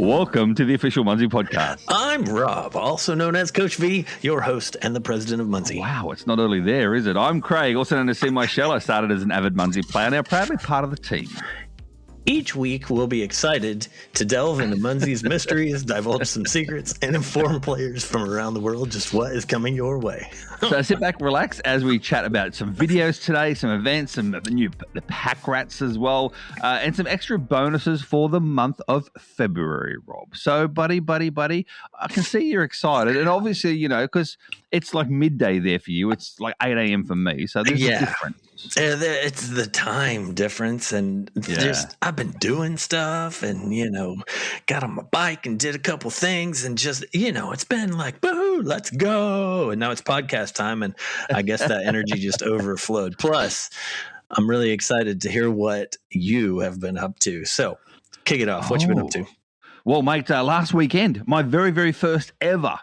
Welcome to the official Munzee Podcast. I'm Rob, also known as Coach V, your host and the president of Munzee. Wow, it's not early there, is it? I'm Craig, also known as C. My Shell. I started as an avid Munzee player, now proudly part of the team. Each week, we'll be excited to delve into Munzee's mysteries, divulge some secrets, and inform players from around the world just what is coming your way. So sit back, relax as we chat about some videos today, some events, some of the new Pakratz as well, and some extra bonuses for the month of February, Rob. So, buddy, I can see you're excited. And obviously, you know, because it's like midday there for you. It's like 8 a.m. for me. So this is different. It's the time difference, and I've been doing stuff, and got on my bike and did a couple things, and just it's been like, boo, let's go, and now it's podcast time, and I guess that energy just overflowed. Plus, I'm really excited to hear what you have been up to. So, kick it off. What you been up to? Well, mate, last weekend, my very, very first ever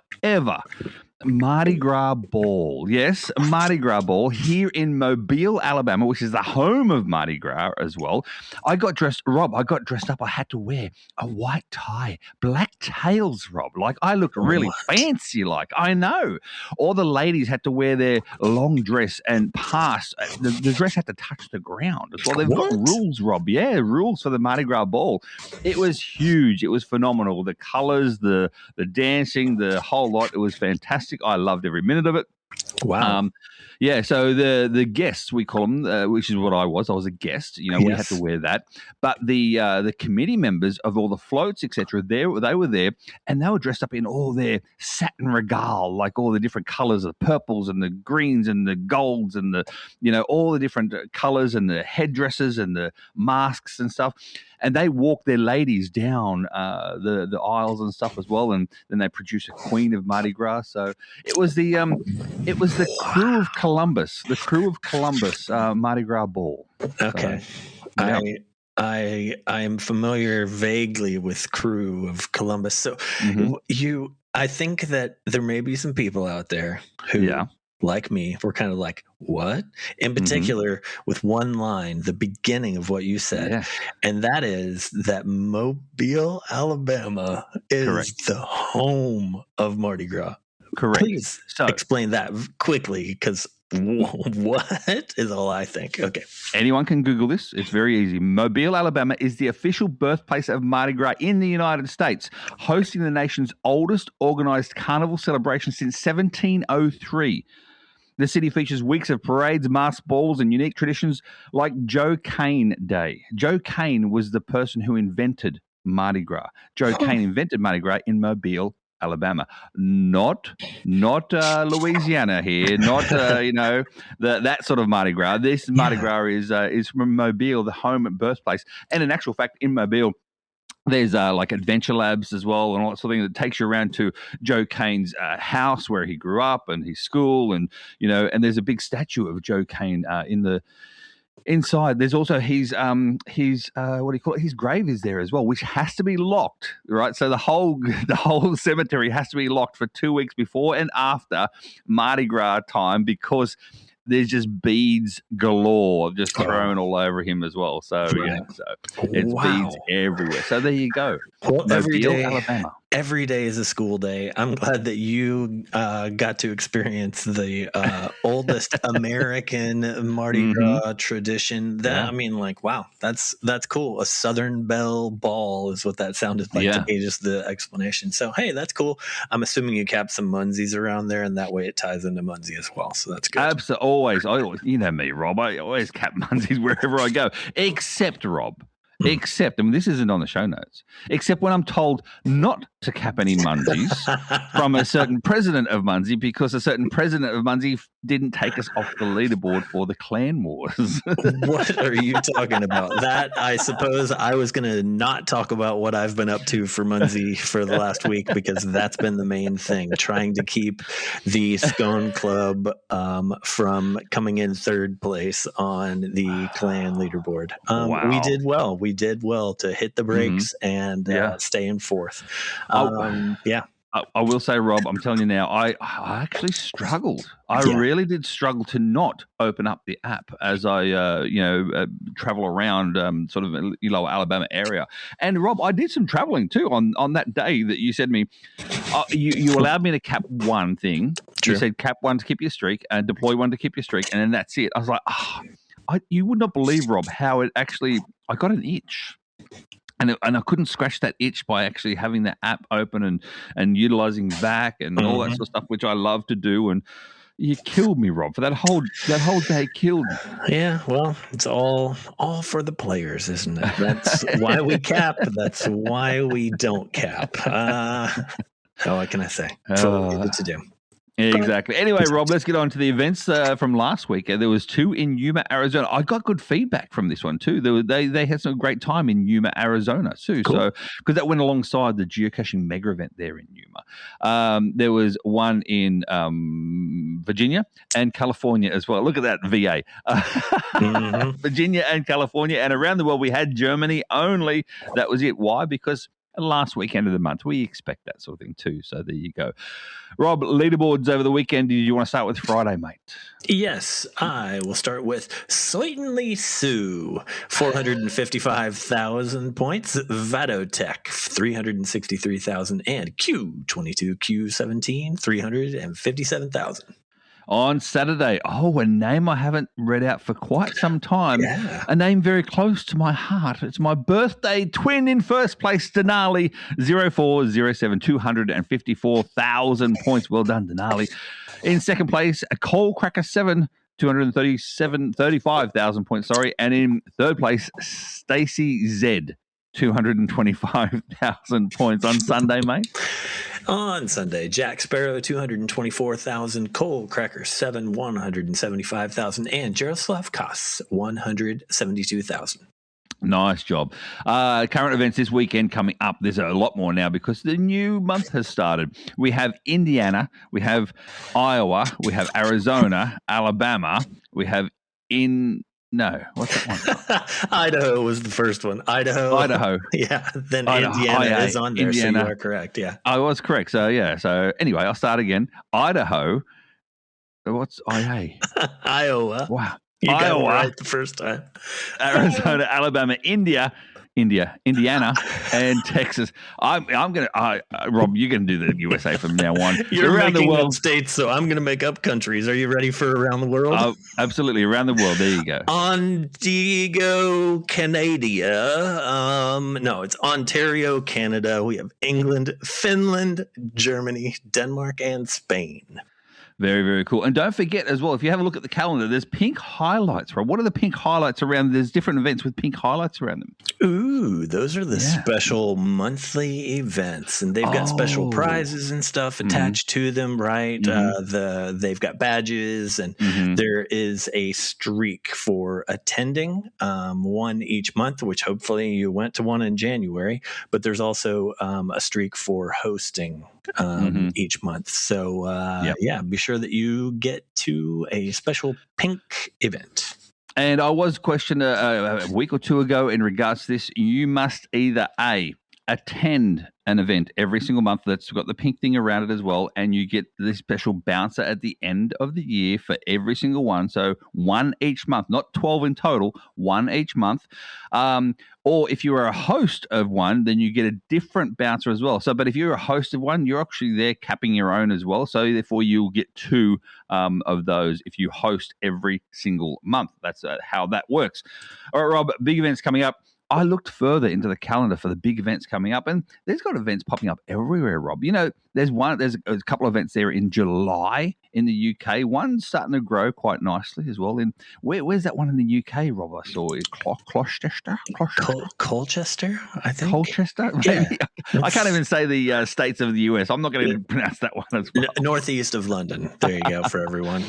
Mardi Gras ball. Yes, Mardi Gras ball here in Mobile, Alabama, which is the home of Mardi Gras as well. I got dressed up. I had to wear a white tie, black tails, Rob. Like, I looked really fancy, like, I know. All the ladies had to wear their long dress and pass. The dress had to touch the ground as well. They've got rules, Rob. Yeah, rules for the Mardi Gras ball. It was huge. It was phenomenal. The colors, the dancing, the whole lot. It was fantastic. I loved every minute of it. Wow. So the guests, we call them, which is what I was. I was a guest. We had to wear that. But the committee members of all the floats, etc., they were there, and they were dressed up in all their satin regale, like all the different colors of the purples and the greens and the golds and all the different colors and the headdresses and the masks and stuff. And they walk their ladies down the aisles and stuff as well, and then they produce a queen of Mardi Gras. So it was the crew of Columbus, Mardi Gras ball. Okay, so, I am familiar vaguely with crew of Columbus. So I think that there may be some people out there who. Like me, we're kind of like, what? In particular, with one line, the beginning of what you said, and that is that Mobile, Alabama is the home of Mardi Gras. Correct. Please explain that quickly, because what is all I think? Okay. Anyone can Google this. It's very easy. Mobile, Alabama is the official birthplace of Mardi Gras in the United States, hosting the nation's oldest organized carnival celebration since 1703. The city features weeks of parades, masked balls, and unique traditions like Joe Cane Day. Joe Cane was the person who invented Mardi Gras. Joe Cane invented Mardi Gras in Mobile, Alabama, not Louisiana here, not that sort of Mardi Gras. This Mardi Gras is from Mobile, the home and birthplace, and in actual fact, in Mobile, there's like adventure labs as well and all that sort of thing that takes you around to Joe Cane's house where he grew up and his school, and and there's a big statue of Joe Cane in the inside. There's also his his grave is there as well, which has to be locked, right? So the whole cemetery has to be locked for 2 weeks before and after Mardi Gras time, because there's just beads galore just thrown all over him as well. So it's beads everywhere. So there you go. Well, every day is a school day. I'm glad that you got to experience the oldest American Mardi Gras tradition. Wow, that's cool. A Southern Belle Ball is what that sounded like to me, just the explanation. So, hey, that's cool. I'm assuming you capped some Munzees around there, and that way it ties into Munzee as well. So that's good. Absolutely. Always. You know me, Rob. I always cap Munzees wherever I go, except Rob. Except, this isn't on the show notes, except when I'm told not to cap any Munzees from a certain president of Munzee, because a certain president of Munzee didn't take us off the leaderboard for the ClanWars. What are you talking about? That, I suppose I was going to not talk about what I've been up to for Munzee for the last week, because that's been the main thing, trying to keep the Scone Club from coming in third place on the clan leaderboard. We did well. We did well to hit the brakes and stay in fourth. I will say, Rob, I'm telling you now, I actually struggled. I really did struggle to not open up the app as I, travel around sort of Lower Alabama area. And Rob, I did some traveling too on that day that you said to me, you allowed me to cap one thing. True. You said cap one to keep your streak and deploy one to keep your streak, and then that's it. I was like, you would not believe, Rob, how it actually, I got an itch. And I couldn't scratch that itch by actually having the app open and utilizing VAC and all that sort of stuff, which I love to do. And you killed me, Rob, for that whole day. Killed me. Yeah, well, it's all for the players, isn't it? That's why we cap. That's why we don't cap. What can I say? That's what we needed to do. Exactly. Anyway, Rob, let's get on to the events from last week. There was 2 in Yuma, Arizona. I got good feedback from this one too. They had some great time in Yuma, Arizona too. Cool. So because that went alongside the geocaching mega event there in Yuma. There was one in Virginia and California as well. Look at that, VA. Virginia and California, and around the world we had Germany only. That was it. Why? Because last weekend of the month, we expect that sort of thing too. So there you go. Rob, leaderboards over the weekend. Did you want to start with Friday, mate? Yes, I will start with Slaytonly Sue, 455,000 points. Vadotech, 363,000. And Q22, Q17, 357,000. On Saturday, a name I haven't read out for quite some time. Yeah. A name very close to my heart. It's my birthday twin in first place, Denali, 0407, 254,000 points. Well done, Denali. In second place, a Coal Cracker 7, 35,000 points, sorry. And in third place, Stacy Z, 225,000 points on Sunday, mate. On Sunday, Jack Sparrow, 224,000, Coal Cracker 7, 175,000, and Jaroslav Koss, 172,000. Nice job. Current events this weekend coming up. There's a lot more now because the new month has started. We have Indiana, we have Iowa, we have Arizona, Alabama, we have what's that one? Idaho was the first one. Idaho. Yeah. Then Indiana is on there. Indiana. So you are correct. Yeah. I was correct. So, yeah. So, anyway, I'll start again. Idaho. What's IA? Iowa. Wow. You got it right the first time. Arizona, Alabama, Indiana, and Texas. I'm gonna, Rob, you're gonna do the USA from now on. You're around the world states, so I'm gonna make up countries. Are you ready for around the world? Absolutely, around the world. There you go. Ontario, Canada. No, it's Ontario, Canada. We have England, Finland, Germany, Denmark, and Spain. Very, very cool. And don't forget as well, if you have a look at the calendar, there's pink highlights, right? What are the pink highlights around? There's different events with pink highlights around them. Ooh, those are the special monthly events. And they've got special prizes and stuff attached to them, right? They've got badges, and there is a streak for attending, one each month, which hopefully you went to one in January. But there's also a streak for hosting each month. So, be sure that you get to a special pink event. And I was questioned a week or two ago in regards to this. You must either attend an event every single month that's got the pink thing around it as well, and you get this special bouncer at the end of the year for every single one. So one each month, not 12 in total, one each month. Or if you are a host of one, then you get a different bouncer as well. So, but if you're a host of one, you're actually there capping your own as well. So therefore you'll get 2 of those if you host every single month. That's how that works. All right, Rob, big events coming up. I looked further into the calendar for the big events coming up, and there's got events popping up everywhere, Rob. You know, there's a couple of events there in July in the UK. One's starting to grow quite nicely as well. In where's that one in the UK, Rob? I saw it. Colchester, I think. Colchester? Yeah. I can't even say the states of the US. I'm not going to pronounce that one as well. Northeast of London. There you go for everyone.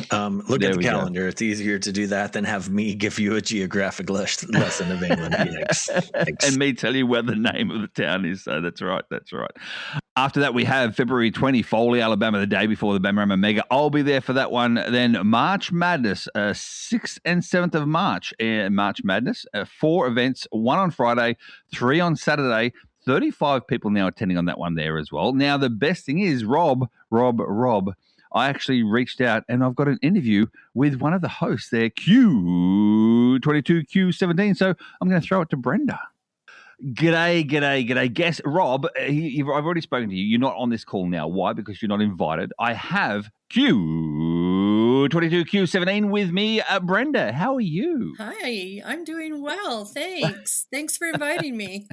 Look at the calendar. Go. It's easier to do that than have me give you a geographic lesson of England. Thanks. And me tell you where the name of the town is. So that's right. After that, we have February 20, Foley, Alabama, the day before the Bamrama Mega. I'll be there for that one. Then March Madness, 6th and 7th of March. March Madness, 4 events, 1 on Friday, 3 on Saturday, 35 people now attending on that one there as well. Now, the best thing is, Rob, I actually reached out and I've got an interview with one of the hosts there, Q22, Q17. So I'm going to throw it to Brenda. G'day. Guess, Rob, I've already spoken to you. You're not on this call now. Why? Because you're not invited. I have Q22, Q17 with me. Brenda, how are you? Hi, I'm doing well. Thanks. Thanks for inviting me.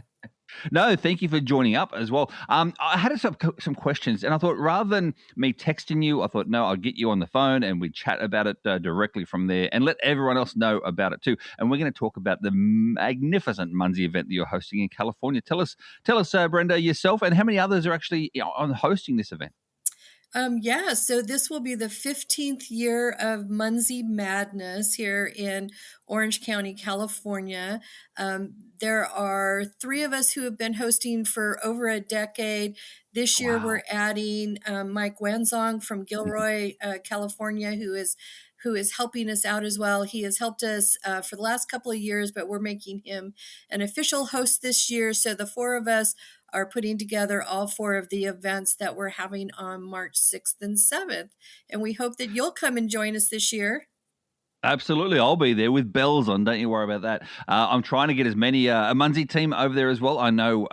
No, thank you for joining up as well. I had some questions, and I thought rather than me texting you, I thought, no, I'll get you on the phone and we chat about it directly from there and let everyone else know about it too. And we're going to talk about the magnificent Munzee event that you're hosting in California. Tell us, Brenda, yourself, and how many others are actually on hosting this event? So this will be the 15th year of Munzee Madness here in Orange County, California. There are 3 of us who have been hosting for over a decade. This year we're adding Mike Wanzong from Gilroy, California, who is helping us out as well. He has helped us for the last couple of years, but we're making him an official host this year. So the 4 of us are putting together all 4 of the events that we're having on March 6th and 7th. And we hope that you'll come and join us this year. Absolutely. I'll be there with bells on. Don't you worry about that. I'm trying to get as many a Munzee team over there as well. I know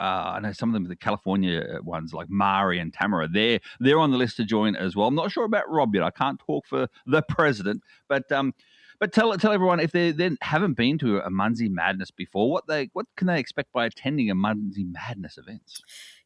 some of them, the California ones like Mari and Tamara, they're on the list to join as well. I'm not sure about Rob yet. I can't talk for the president, but tell everyone if they haven't been to a Munzee Madness before, what can they expect by attending a Munzee Madness event?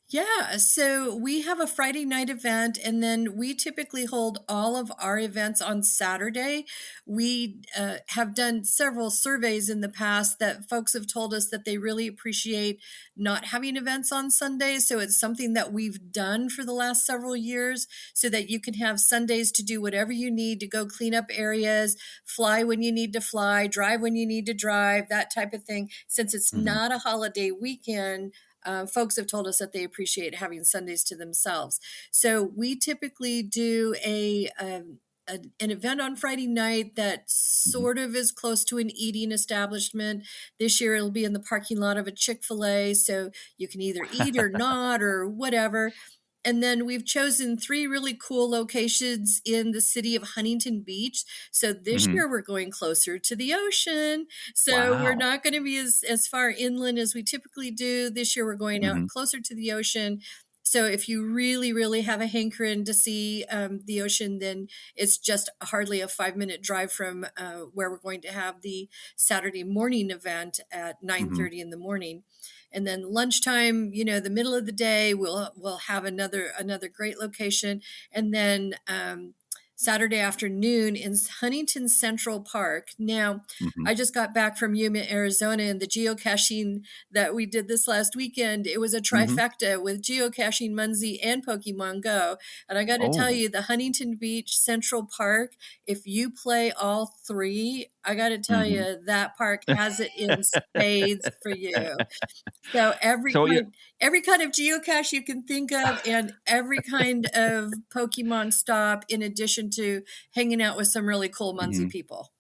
Yeah, so we have a Friday night event, and then we typically hold all of our events on Saturday. We have done several surveys in the past that folks have told us that they really appreciate not having events on Sundays. So it's something that we've done for the last several years so that you can have Sundays to do whatever you need to go clean up areas, fly when you need to fly, drive when you need to drive, that type of thing. Since it's not a holiday weekend, folks have told us that they appreciate having Sundays to themselves. So we typically do an event on Friday night that sort of is close to an eating establishment. This year it'll be in the parking lot of a Chick-fil-A, so you can either eat or not or whatever. And then we've chosen 3 really cool locations in the city of Huntington Beach. So this year we're going closer to the ocean. So we're not going to be as far inland as we typically do. This year we're going out closer to the ocean. So if you really, really have a hankering to see the ocean, then it's just hardly a 5-minute drive from where we're going to have the Saturday morning event at 9:30 in the morning. And then lunchtime, the middle of the day, we'll have another great location. And then Saturday afternoon in Huntington Central Park. Now, I just got back from Yuma, Arizona, and the geocaching that we did this last weekend, it was a trifecta with geocaching, Munzee, and Pokemon Go. And I got to tell you, the Huntington Beach Central Park, if you play all 3, I got to tell you, that park has it in spades for you. So every kind of geocache you can think of and every kind of Pokemon stop, in addition to hanging out with some really cool Munzee people.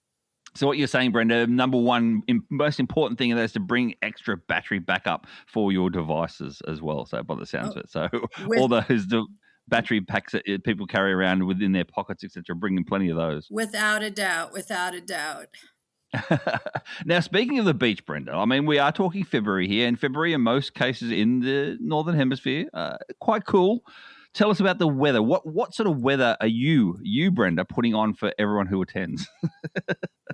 So what you're saying, Brenda, number one, most important thing is to bring extra battery backup for your devices as well. So by the sounds of it. So all those battery packs that people carry around within their pockets, etc., bringing plenty of those. Without a doubt. Now, speaking of the beach, Brenda, I mean, we are talking February here, and February in most cases in the Northern Hemisphere, quite cool. Tell us about the weather. What sort of weather are you, Brenda, putting on for everyone who attends?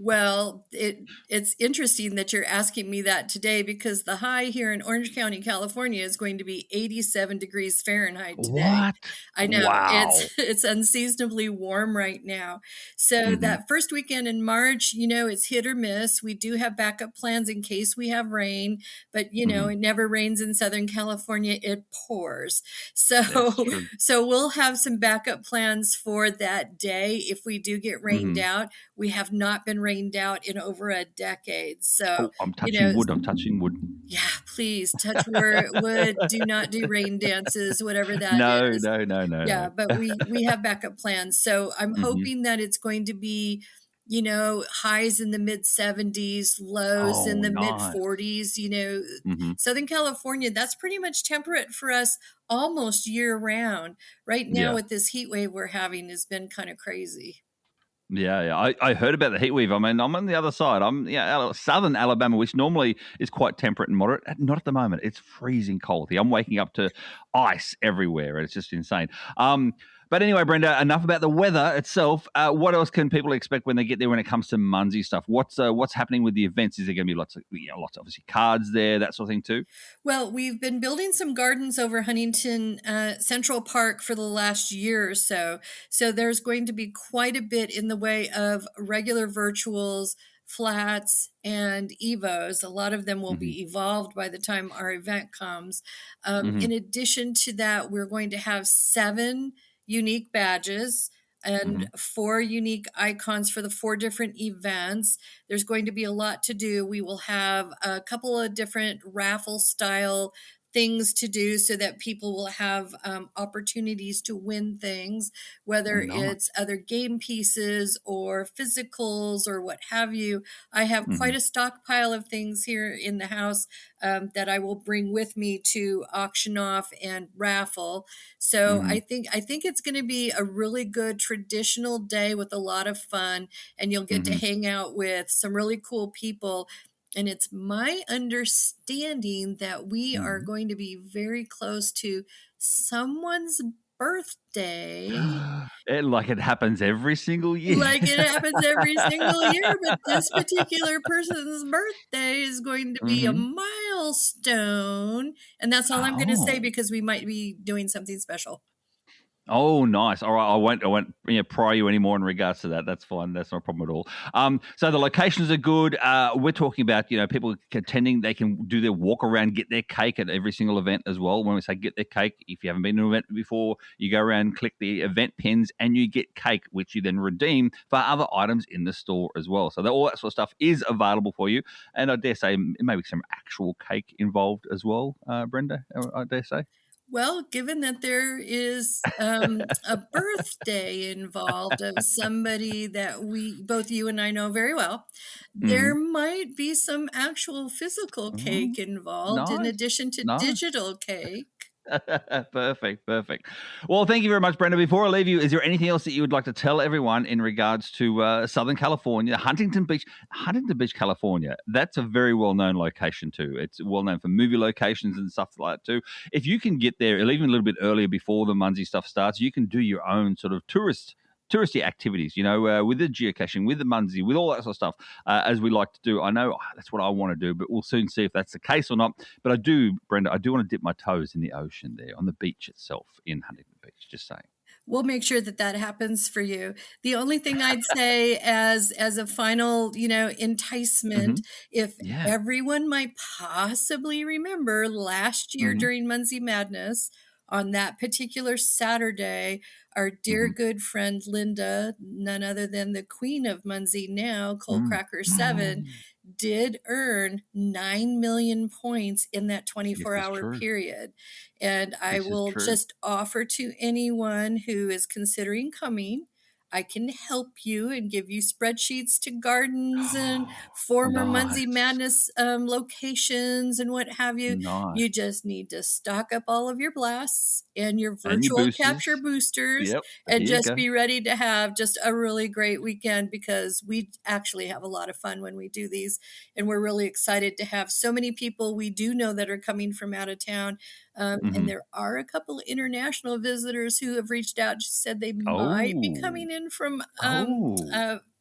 Well, it's interesting that you're asking me that today, because the high here in Orange County, California is going to be 87 degrees Fahrenheit today. What? I know. Wow. It's unseasonably warm right now. So that first weekend in March, it's hit or miss. We do have backup plans in case we have rain, but it never rains in Southern California. It pours. So we'll have some backup plans for that day if we do get rained out. We have not been rained out in over a decade. So I'm touching wood. I'm touching wood. Yeah, please touch wood. Do not do rain dances, whatever that is. No. Yeah, but we have backup plans. So I'm hoping that it's going to be highs in the mid 70s, lows in the mid 40s. Southern California, that's pretty much temperate for us almost year round. Right now with this heat wave we're having has been kind of crazy. Yeah. I heard about the heat wave. I mean, I'm on the other side. I'm southern Alabama, which normally is quite temperate and moderate. Not at the moment. It's freezing cold here. I'm waking up to ice everywhere. It's just insane. But anyway, Brenda, enough about the weather itself. What else can people expect when they get there when it comes to Munzee stuff? What's happening with the events? Is there going to be lots of obviously cards there, that sort of thing too? Well, we've been building some gardens over Huntington Central Park for the last year or so. So there's going to be quite a bit in the way of regular virtuals, flats, and evos. A lot of them will be evolved by the time our event comes. In addition to that, we're going to have 7 unique badges and 4 unique icons for the 4 different events. There's going to be a lot to do. We will have a couple of different raffle style things to do so that people will have opportunities to win things, whether it's other game pieces or physicals or what have you. I have quite a stockpile of things here in the house that I will bring with me to auction off and raffle. So I think it's going to be a really good traditional day with a lot of fun, and you'll get to hang out with some really cool people. And it's my understanding that we are going to be very close to someone's birthday. Like it happens every single year. Like it happens every single year, but this particular person's birthday is going to be a milestone. And that's all I'm going to say, because we might be doing something special. Oh, nice. All right, I won't pry you anymore in regards to that. That's fine. That's not a problem at all. So the locations are good. We're talking about, people attending, they can do their walk around, get their cake at every single event as well. When we say get their cake, if you haven't been to an event before, you go around, click the event pins, and you get cake, which you then redeem for other items in the store as well. So all that sort of stuff is available for you. And I dare say maybe some actual cake involved as well, Brenda, I dare say. Well, given that there is a birthday involved of somebody that both you and I know very well, there might be some actual physical cake involved in addition to digital cake. Perfect. Well, thank you very much, Brenda. Before I leave you, is there anything else that you would like to tell everyone in regards to Southern California, Huntington Beach, California? That's a very well-known location too. It's well-known for movie locations and stuff like that too. If you can get there, even a little bit earlier before the Munzee stuff starts, you can do your own sort of touristy activities, with the geocaching, with the Munzee, with all that sort of stuff, as we like to do. I know that's what I want to do, but we'll soon see if that's the case or not. But I do, Brenda, want to dip my toes in the ocean there on the beach itself in Huntington Beach, just saying. We'll make sure that happens for you. The only thing I'd say as a final, enticement, if everyone might possibly remember last year during Munzee Madness, on that particular Saturday, our dear good friend Linda, none other than the queen of Munzee now, Cold Cracker 7, did earn 9 million points in that 24-hour period. And I will just offer to anyone who is considering coming, I can help you and give you spreadsheets to gardens and former Munzee Madness locations and what have you. You just need to stock up all of your blasts and your virtual capture boosters and just be ready to have just a really great weekend, because we actually have a lot of fun when we do these. And we're really excited to have so many people we do know that are coming from out of town. And there are a couple of international visitors who have reached out and said they might be coming in from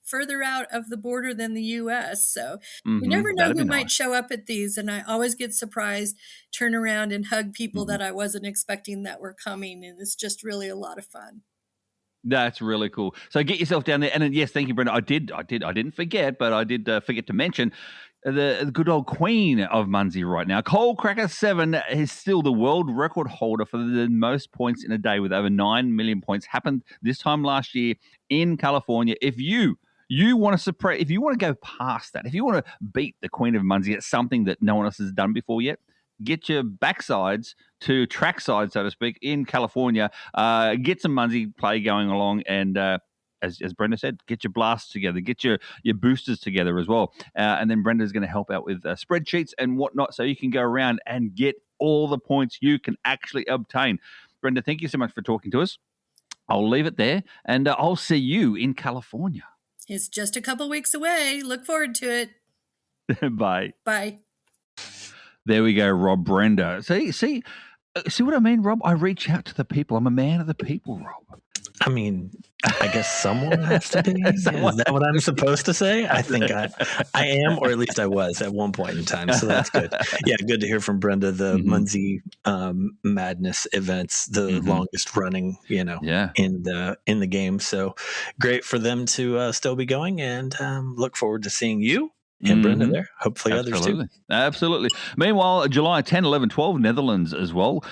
further out of the border than the U.S. So you never know who might show up at these. And I always get surprised, turn around and hug people that I wasn't expecting that were coming. And it's just really a lot of fun. That's really cool. So get yourself down there. And yes, thank you, Brenda. I didn't forget, but I did forget to mention the good old queen of Munzee right now. Cold Cracker 7 is still the world record holder for the most points in a day, with over 9 million points. Happened this time last year in California. If you want to if you want to go past that, if you want to beat the queen of Munzee at something that no one else has done before yet, get your backsides to trackside, so to speak, in California. Get some Munzee play going along, and as Brenda said, get your blasts together, get your boosters together as well. And then Brenda's going to help out with spreadsheets and whatnot, so you can go around and get all the points you can actually obtain. Brenda, thank you so much for talking to us. I'll leave it there, and I'll see you in California. It's just a couple weeks away. Look forward to it. Bye. Bye. There we go, Rob. Brenda. See what I mean, Rob? I reach out to the people. I'm a man of the people, Rob. I mean, I guess someone has to be. Is that what I'm supposed to say? I think I am, or at least I was at one point in time. So that's good. Yeah, good to hear from Brenda. The Munzee Madness events, the longest running, in the game. So great for them to still be going, and look forward to seeing you and Brenda there. Hopefully others too. Absolutely. Meanwhile, July 10, 11, 12, Netherlands as well.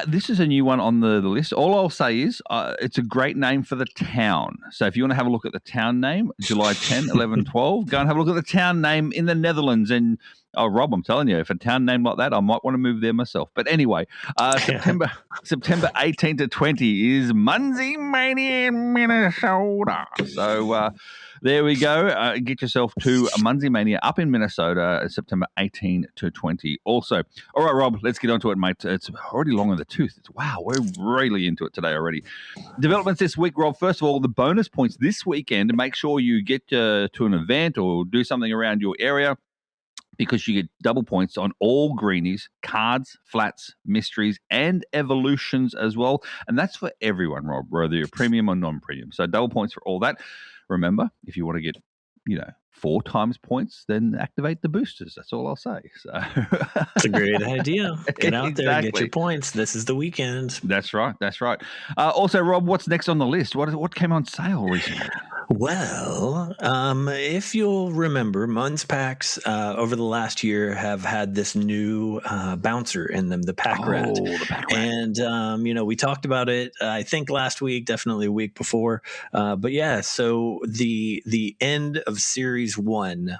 This is a new one on the list. All I'll say is it's a great name for the town. So if you want to have a look at the town name, July 10, 11, 12, go and have a look at the town name in the Netherlands. And, Rob, I'm telling you, if a town name like that, I might want to move there myself. But anyway, September 18 to 20 is Munzee Mania in Minnesota. So there we go. Get yourself to Munzee Mania up in Minnesota, September 18 to 20. Also, all right, Rob, let's get onto it, mate. It's already long in the tooth. Wow, we're really into it today already. Developments this week, Rob. First of all, the bonus points this weekend. Make sure you get to an event or do something around your area, because you get double points on all greenies, cards, flats, mysteries, and evolutions as well. And that's for everyone, Rob, whether you're premium or non-premium. So double points for all that. Remember, if you want to get, 4 times points, then activate the boosters. That's all I'll say. So it's a great idea. Get out there and get your points. This is the weekend. That's right. Also, Rob, what's next on the list? What came on sale recently? Well, if you'll remember, Munzee packs over the last year have had this new bouncer in them, the Pakratz. Oh, the Pakratz. And, we talked about it, I think last week, definitely a week before. But yeah, so the end of Series 1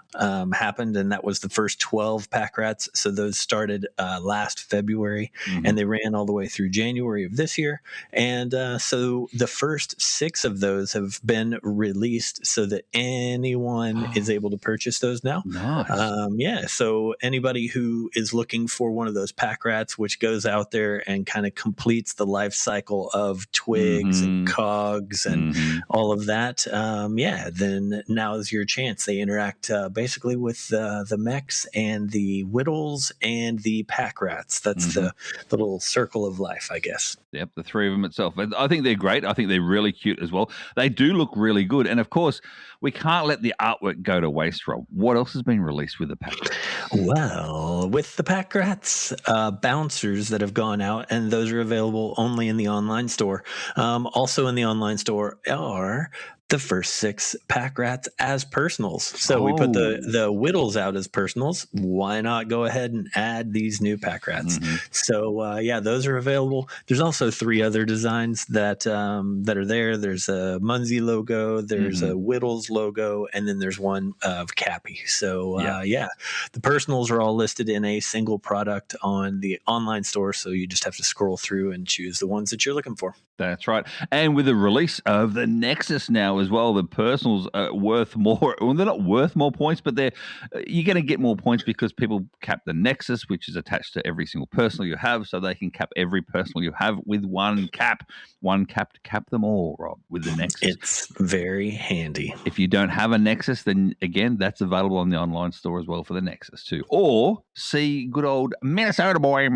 happened, and that was the first 12 Pakratz. So those started last February, and they ran all the way through January of this year. And so the first 6 of those have been released so that anyone is able to purchase those now. Nice. So anybody who is looking for one of those Pakratz, which goes out there and kind of completes the life cycle of twigs and cogs and all of that, then now is your chance. They interact basically with the mechs and the whittles and the Pakratz. That's the little circle of life, I guess. Yep, the 3 of them itself. I think they're great. I think they're really cute as well. They do look really good. And, of course, we can't let the artwork go to waste, Rob. What else has been released with the Pakratz? Well, with the Pakratz, bouncers that have gone out, and those are available only in the online store. Also in the online store are the first 6 Pakratz as personals. So we put the whittles out as personals. Why not go ahead and add these new Pakratz? So those are available. There's also 3 other designs that are there. There's a Munzee logo, there's a Whittles logo, and then there's one of Cappy. So the personals are all listed in a single product on the online store. So you just have to scroll through and choose the ones that you're looking for. That's right. And with the release of the Nexus now as well, the personals are worth more. Well, they're not worth more points, but you're going to get more points because people cap the Nexus, which is attached to every single personal you have, so they can cap every personal you have with one cap to cap them all, Rob, with the Nexus. It's very handy. If you don't have a Nexus, then again, that's available on the online store as well for the Nexus too. Or see good old Minnesota boy at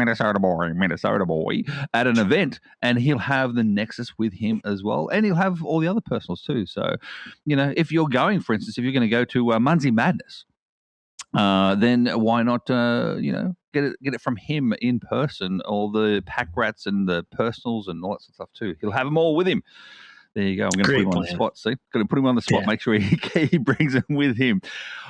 an event, and he'll have the Nexus with him as well, and he'll have all the other personals too. So, if you're going, for instance, if you're going to go to Munzee Madness, then why not, get it from him in person, all the Pakratz and the personals and all that sort of stuff too. He'll have them all with him. There you go. I'm going to put him on the spot. See, going to put him on the spot. Yeah. Make sure he brings them with him.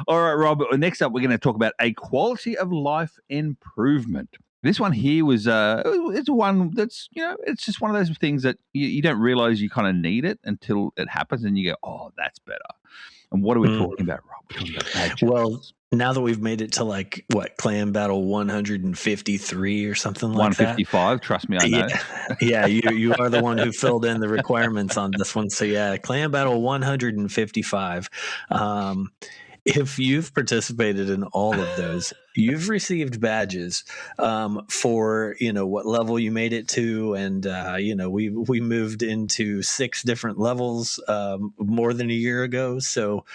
All right, Rob. Next up, we're going to talk about a quality of life improvement. This one here was it's one that's, it's just one of those things that you don't realize you kind of need it until it happens, and you go, oh, that's better. And what are we talking about, Rob? We're talking about badges. Well, now that we've made it to like Clan Battle 153 or something like 155, that. trust me, I know. Yeah, you are the one who filled in the requirements on this one. So yeah, Clan Battle 155. If you've participated in all of those, you've received badges for what level you made it to, and we moved into 6 different levels more than a year ago. So,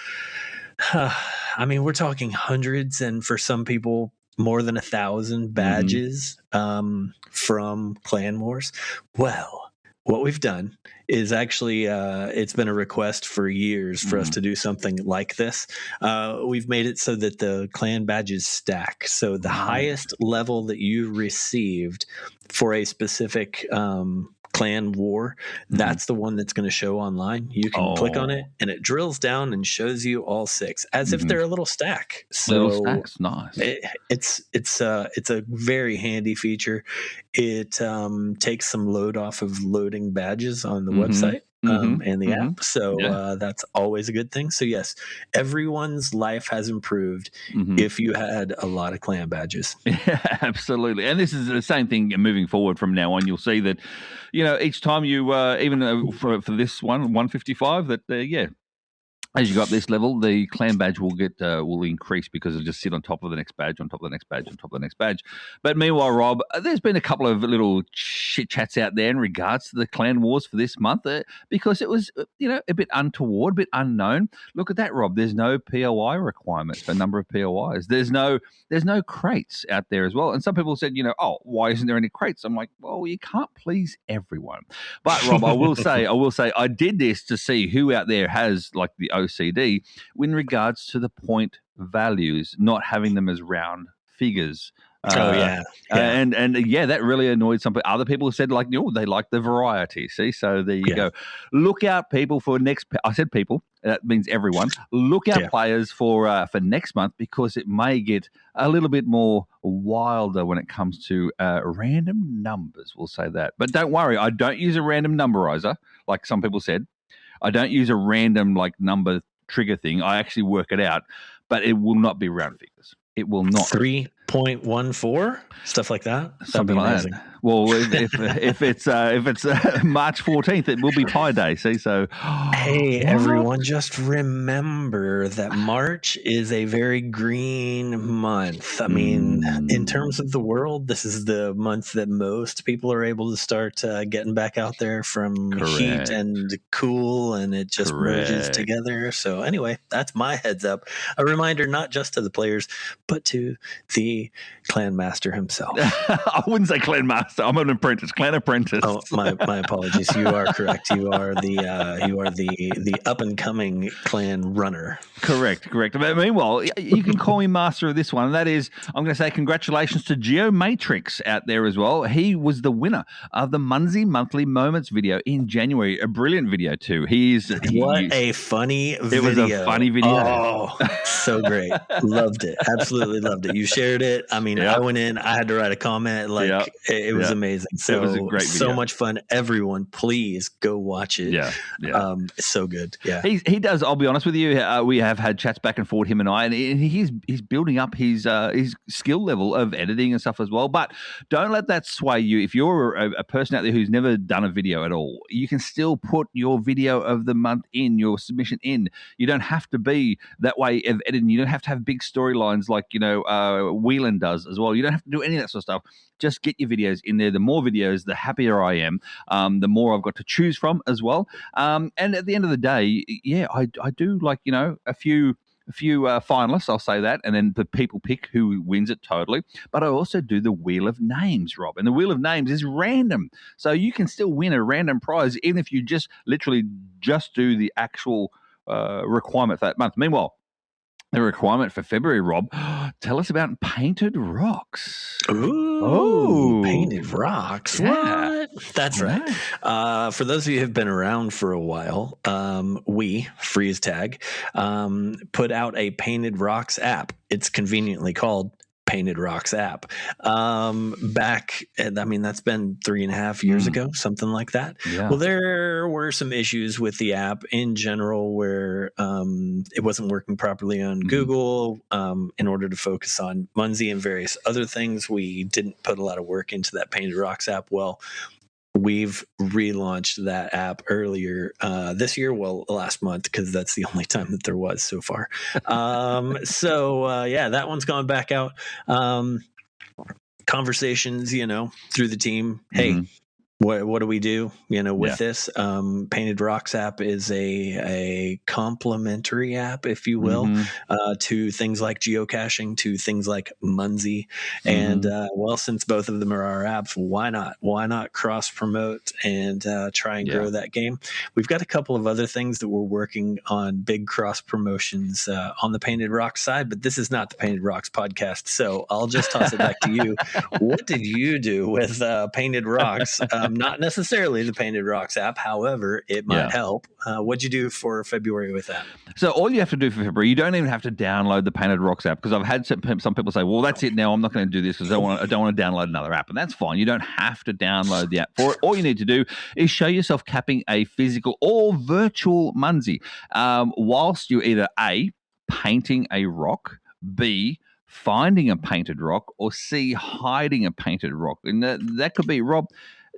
I mean, we're talking hundreds, and for some people, more than 1,000 badges from ClanWars. Well, what we've done is actually it's been a request for years for us to do something like this. We've made it so that the clan badges stack. So the highest level that you received for a specific clan war, that's the one that's going to show online. You can click on it, and it drills down and shows you all 6 as if they're a little stack. So little stacks, nice. It's a very handy feature. It takes some load off of loading badges on the website and the app. So that's always a good thing. So yes, everyone's life has improved if you had a lot of clan badges. Yeah, absolutely. And this is the same thing moving forward from now on. You'll see that, each time you, even for this one, 155, that, as you go up this level, the clan badge will increase because it'll just sit on top of the next badge, on top of the next badge, on top of the next badge. But meanwhile, Rob, there's been a couple of little chit chats out there in regards to the clan wars for this month because it was, a bit untoward, a bit unknown. Look at that, Rob. There's no POI requirements for a number of POIs. There's no crates out there as well. And some people said, why isn't there any crates? I'm like, well, you can't please everyone. But Rob, I will say, I did this to see who out there has like the OCD in regards to the point values, not having them as round figures. And that really annoyed some people. Other people said they like the variety. See, so there you go. Look out, people, for next. I said people. That means everyone. Look out, players, for next month, because it may get a little bit more wilder when it comes to random numbers. We'll say that, but don't worry. I don't use a random numberizer like some people said. I don't use a random number trigger thing. I actually work it out, but it will not be round figures. It will not. 3.14, stuff like that. Something like that. Well, if it's March 14th, it will be Pi Day. See, so hey, everyone, just remember that March is a very green month. I mean, in terms of the world, this is the month that most people are able to start getting back out there from heat and cool, and it just merges together. So anyway, that's my heads up. A reminder, not just to the players, but to the clan master himself. I wouldn't say clan master. I'm an apprentice, clan apprentice. Oh, my apologies. You are correct. You are the up and coming clan runner. Correct. But meanwhile, you can call me master of this one. And that is, I'm going to say congratulations to Geomatrix out there as well. He was the winner of the Munzee Monthly Moments video in January. A brilliant video too. What a funny video. It was a funny video. Oh, so great. Loved it. Absolutely loved it. You shared it. I mean, I went in, I had to write a comment. It was amazing. So, it was a great video. So much fun. Everyone, please go watch it. It's so good. Yeah. He does. I'll be honest with you. We have had chats back and forth, him and I, and he's building up his skill level of editing and stuff as well. But don't let that sway you. If you're a person out there who's never done a video at all, you can still put your video of the month in, your submission in. You don't have to be that way of editing. You don't have to have big storylines like Whelan does as well. You don't have to do any of that sort of stuff. Just get your videos in there. The more videos, the happier I am. The more I've got to choose from as well. And at the end of the day, I do a few finalists, I'll say that, and then the people pick who wins it totally. But I also do the Wheel of Names, Rob, and the Wheel of Names is random, so you can still win a random prize even if you just literally do the actual requirement for that month. Meanwhile, the requirement for February, Rob, tell us about painted rocks. Ooh, painted rocks. Yeah. What? That's right. For those of you who have been around for a while, we, Freeze Tag, put out a painted rocks app. It's conveniently called Painted Rocks app. Back, I mean, that's been 3.5 years ago, something like that. Yeah. Well, there were some issues with the app in general where it wasn't working properly on Google. In order to focus on Munzee and various other things, we didn't put a lot of work into that Painted Rocks app. Well, we've relaunched that app earlier this year, last month, because that's the only time that there was so far. Yeah, that one's gone back out. Conversations, through the team. Hey, what do we do, with this? Painted Rocks app is a complementary app, if you will, to things like geocaching, to things like Munzee. And since both of them are our apps, why not cross promote and try and grow that game? We've got a couple of other things that we're working on, big cross promotions on the Painted Rocks side, but this is not the Painted Rocks podcast, so I'll just toss it back to you. What did you do with Painted Rocks? Not necessarily the Painted Rocks app, however, it might help. What'd you do for February with that? So all you have to do for February, you don't even have to download the Painted Rocks app, because I've had some people say, well, that's it now, I'm not going to do this because I don't want to download another app. And that's fine. You don't have to download the app for it. All you need to do is show yourself capping a physical or virtual Munzee whilst you're either A, painting a rock, B, finding a painted rock, or C, hiding a painted rock. And that could be, Rob,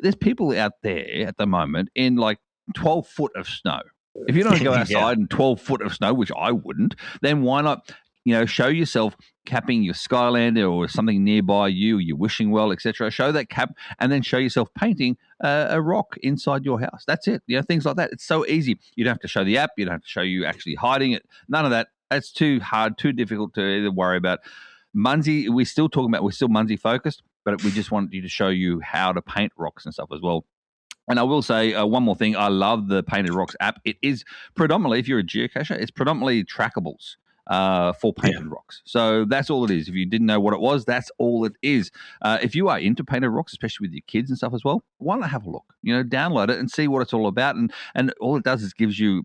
there's people out there at the moment in like 12 foot of snow. If you don't go outside in 12 foot of snow, which I wouldn't, then why not, show yourself capping your Skylander or something nearby you, your wishing well, etc. Show that cap and then show yourself painting a rock inside your house. That's it. Things like that. It's so easy. You don't have to show the app. You don't have to show you actually hiding it. None of that. That's too hard, too difficult to either worry about. Munzee, we're still Munzee focused, but we just wanted you to show you how to paint rocks and stuff as well. And I will say one more thing. I love the Painted Rocks app. It is predominantly, if you're a geocacher, it's predominantly trackables for painted rocks. So that's all it is. If you didn't know what it was, that's all it is. If you are into painted rocks, especially with your kids and stuff as well, why not have a look? Download it and see what it's all about. And all it does is gives you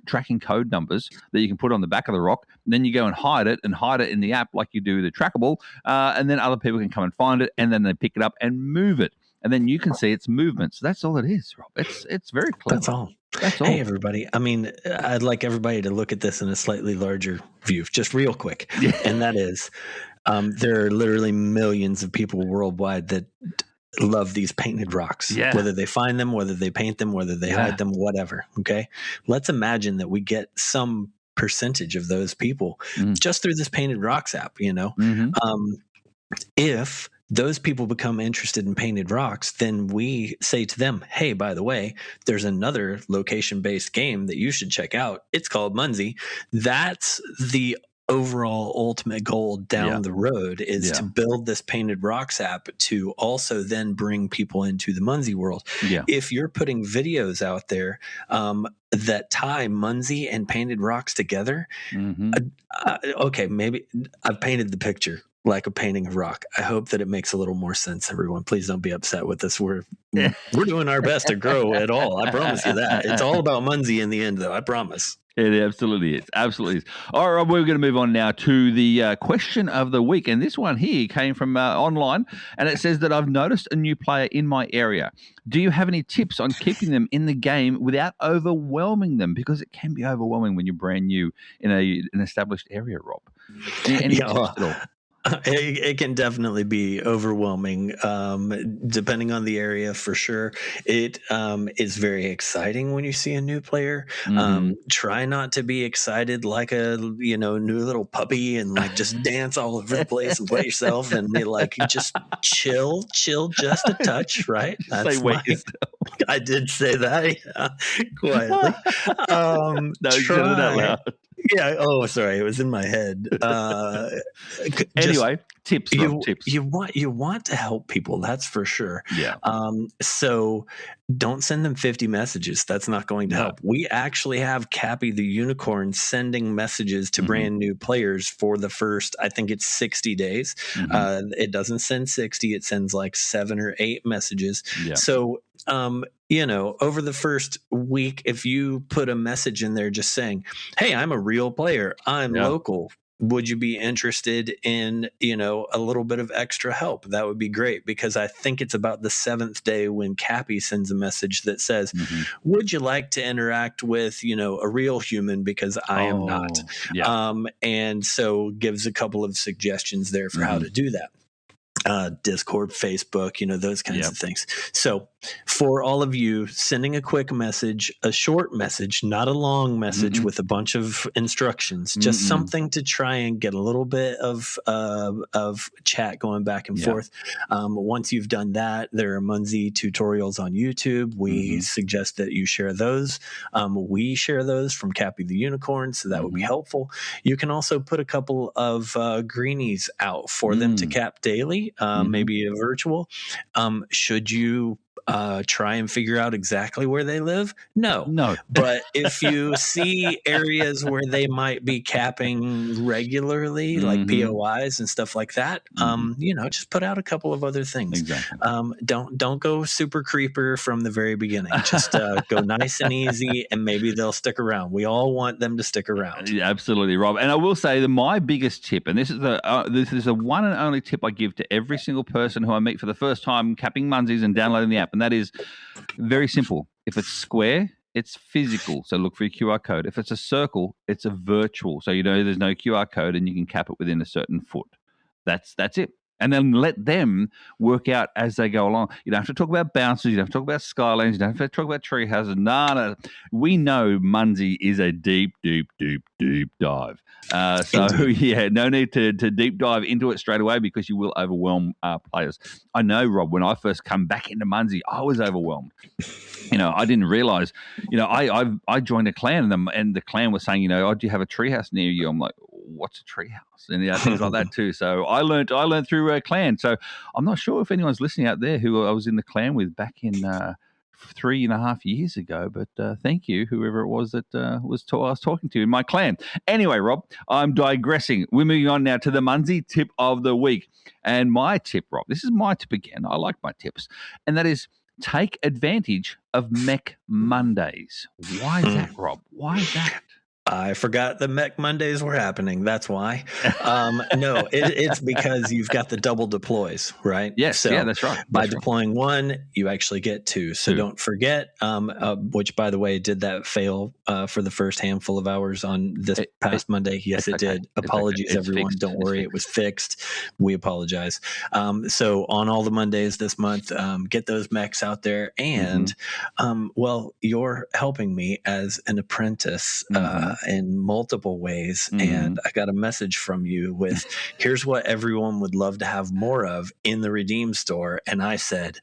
tracking code numbers that you can put on the back of the rock. And then you go and hide it in the app like you do the trackable. And then other people can come and find it, and then they pick it up and move it. And then you can see its movement. So that's all it is, Rob. It's very clever. That's all. That's all. Hey, everybody. I mean, I'd like everybody to look at this in a slightly larger view, just real quick. And that is, there are literally millions of people worldwide that love these painted rocks, whether they find them, whether they paint them, whether they hide them, whatever. Okay. Let's imagine that we get some percentage of those people just through this Painted Rocks app, if those people become interested in painted rocks, then we say to them, hey, by the way, there's another location-based game that you should check out. It's called Munzee. That's the overall ultimate goal down the road, is to build this Painted Rocks app to also then bring people into the Munzee world. If you're putting videos out there that tie Munzee and Painted Rocks together, okay, maybe I've painted the picture like a painting of rock. I hope that it makes a little more sense, everyone. Please don't be upset with us. We're doing our best to grow it all. I promise you that. It's all about Munzee in the end, though. I promise. It absolutely is. Absolutely is. All right, we're going to move on now to the question of the week. And this one here came from online, and it says that I've noticed a new player in my area. Do you have any tips on keeping them in the game without overwhelming them? Because it can be overwhelming when you're brand new in an established area, Rob. Any tips at all? It can definitely be overwhelming, depending on the area, for sure. It is very exciting when you see a new player. Try not to be excited like a new little puppy and like just dance all over the place and play yourself, and be like, just chill just a touch, right? That's I did say that, quietly. No, you said it out loud. Yeah. Oh, sorry. It was in my head. Anyway, tips. You want to help people. That's for sure. Yeah. So don't send them 50 messages. That's not going to help. We actually have Cappy the Unicorn sending messages to brand new players for the first, I think it's 60 days. It doesn't send 60. It sends like 7 or 8 messages. Yeah. So, over the first week, if you put a message in there just saying, hey, I'm a real player, I'm local, would you be interested in, a little bit of extra help? That would be great, because I think it's about the 7th day when Cappy sends a message that says, would you like to interact with, a real human, because I am not. Yeah. And so gives a couple of suggestions there for how to do that. Discord, Facebook, those kinds of things. So for all of you, sending a quick message, a short message, not a long message with a bunch of instructions, just something to try and get a little bit of chat going back and forth. Once you've done that, there are Munzee tutorials on YouTube. We suggest that you share those. We share those from Cappy the Unicorn, so that would be helpful. You can also put a couple of greenies out for them to cap daily. Maybe a virtual. Should you try and figure out exactly where they live? No. But if you see areas where they might be capping regularly, like POIs and stuff like that, just put out a couple of other things. Exactly. Don't go super creeper from the very beginning. Just go nice and easy, and maybe they'll stick around. We all want them to stick around. Absolutely, Rob. And I will say that my biggest tip, and this is the one and only tip I give to every single person who I meet for the first time capping Munzees and downloading the app, and that is very simple. If it's square, it's physical, so look for your QR code. If it's a circle, it's a virtual, so there's no QR code and you can cap it within a certain foot. That's it. And then let them work out as they go along. You don't have to talk about bouncers. You don't have to talk about skylines. You don't have to talk about tree houses. No. We know Munzee is a deep, deep, deep, deep dive. No need to deep dive into it straight away, because you will overwhelm players. I know, Rob, when I first come back into Munzee, I was overwhelmed. I didn't realize, I joined a clan and the clan was saying, do you have a treehouse near you? I'm like, what's a treehouse? And things like that too. So I learned through a clan. So I'm not sure if anyone's listening out there who I was in the clan with back in 3.5 years ago, but thank you, whoever it was that I was talking to in my clan. Anyway, Rob, I'm digressing. We're moving on now to the Munzee tip of the week. And my tip, Rob, this is my tip again. I like my tips. And that is, take advantage of Mech Mondays. Why is that, Rob? Why is that? I forgot the Mech Mondays were happening. That's why. No, it's because you've got the double deploys, right? Yes, so that's right. By deploying one, you actually get two. So don't forget, which, by the way, did that fail for the first handful of hours on this past Monday? Yes, it did. Apologies, everyone. Don't worry. It was fixed. We apologize. So on all the Mondays this month, get those mechs out there. And, you're helping me as an apprentice in multiple ways. And I got a message from you with, here's what everyone would love to have more of in the Redeem store. And I said,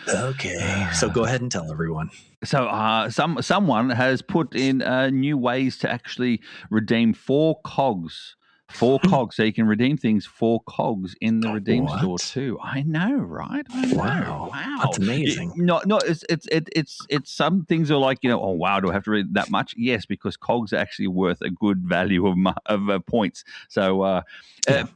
okay, so go ahead and tell everyone. So someone has put in new ways to actually redeem 4 cogs. 4 cogs, so you can redeem things 4 cogs in the Redeem store too. I know, right? Wow, that's amazing. It's some things are like, oh wow, do I have to read that much? Yes, because cogs are actually worth a good value of points. So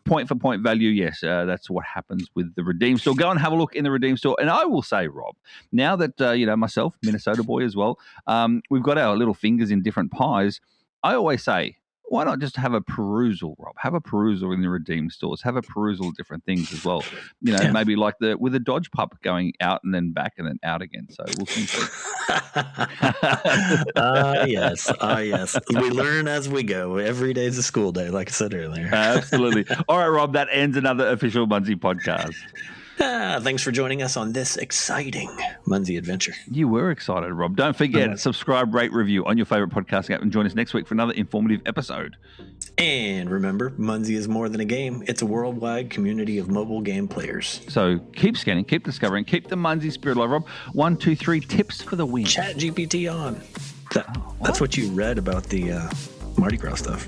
point for point value, yes, that's what happens with the Redeem store. Go and have a look in the Redeem store. And I will say, Rob, now that myself, Minnesota boy as well, we've got our little fingers in different pies. I always say, why not just have a perusal, Rob? Have a perusal in the Redeem stores. Have a perusal of different things as well. Maybe like with a Dodge pup going out and then back and then out again. So we'll see. Yes. We learn as we go. Every day is a school day, like I said earlier. Absolutely. All right, Rob, that ends another official Munzee podcast. Thanks for joining us on this exciting Munzee adventure. You were excited, Rob. Don't forget, subscribe, rate, review on your favorite podcast app, and join us next week for another informative episode. And remember, Munzee is more than a game. It's a worldwide community of mobile game players. So keep scanning, keep discovering, keep the Munzee spirit alive, Rob. 1, 2, 3 tips for the win. Chat GPT on. That's what you read about the Mardi Gras stuff.